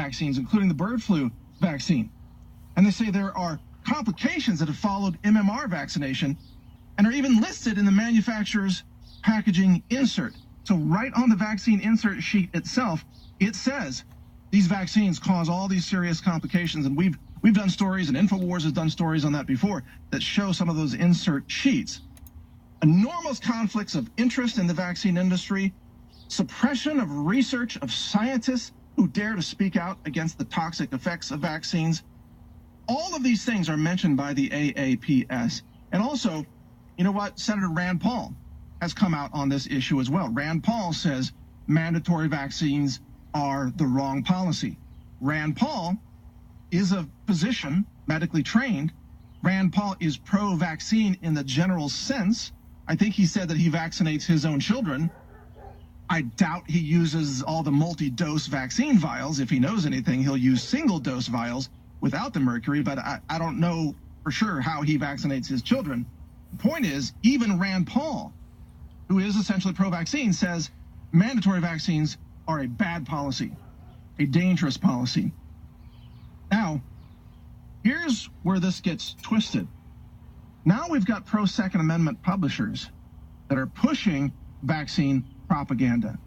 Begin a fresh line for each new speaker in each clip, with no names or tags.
vaccines, including the bird flu vaccine. And they say there are complications that have followed MMR vaccination and are even listed in the manufacturer's packaging insert. So right on the vaccine insert sheet itself, it says these vaccines cause all these serious complications. And we've done stories, and InfoWars has done stories on that before, that show some of those insert sheets. Enormous conflicts of interest in the vaccine industry, suppression of research of scientists who dare to speak out against the toxic effects of vaccines. All of these things are mentioned by the AAPS. And also, you know what? Senator Rand Paul has come out on this issue as well. Rand Paul says mandatory vaccines are the wrong policy. Rand Paul is a physician, medically trained. Rand Paul is pro-vaccine in the general sense. I think he said that he vaccinates his own children. I doubt he uses all the multi-dose vaccine vials. If he knows anything, he'll use single-dose vials without the mercury, but I don't know for sure how he vaccinates his children. The point is, even Rand Paul, who is essentially pro-vaccine, says mandatory vaccines are a bad policy, a dangerous policy. Now, here's where this gets twisted. Now we've got pro-Second Amendment publishers that are pushing vaccine propaganda.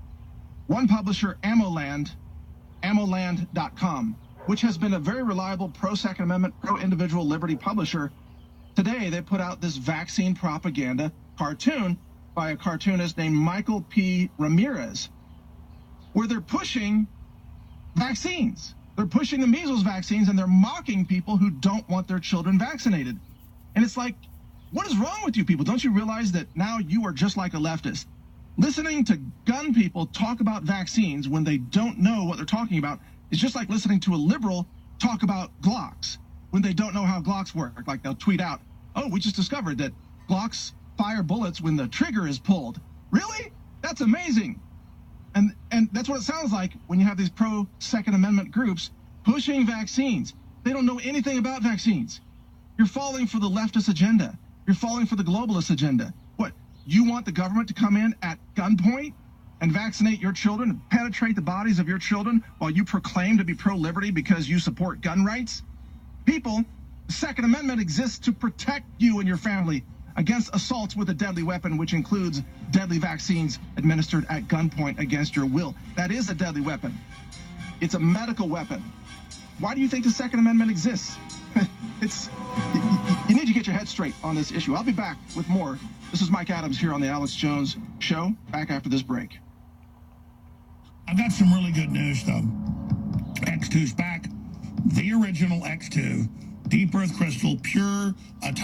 One publisher, Ammoland.com, which has been a very reliable pro-Second Amendment, pro-individual liberty publisher, today they put out this vaccine propaganda cartoon by a cartoonist named Michael P. Ramirez, where they're pushing vaccines. They're pushing the measles vaccines, and they're mocking people who don't want their children vaccinated. And it's like, what is wrong with you people? Don't you realize that now you are just like a leftist? Listening to gun people talk about vaccines when they don't know what they're talking about is just like listening to a liberal talk about Glocks when they don't know how Glocks work. Like they'll tweet out, oh, we just discovered that Glocks fire bullets when the trigger is pulled. Really? That's amazing. And that's what it sounds like when you have these pro-Second Amendment groups pushing vaccines. They don't know anything about vaccines. You're falling for the leftist agenda. You're falling for the globalist agenda. What, you want the government to come in at gunpoint and vaccinate your children and penetrate the bodies of your children while you proclaim to be pro-liberty because you support gun rights? People, the Second Amendment exists to protect you and your family against assaults with a deadly weapon, which includes deadly vaccines administered at gunpoint against your will. That is a deadly weapon. It's a medical weapon. Why do you think the Second Amendment exists? You need to get your head straight on this issue. I'll be back with more. This is Mike Adams here on the Alex Jones Show, back after this break.
I've got some really good news, though. X2's back. The original X2, deep earth crystal, pure atomic.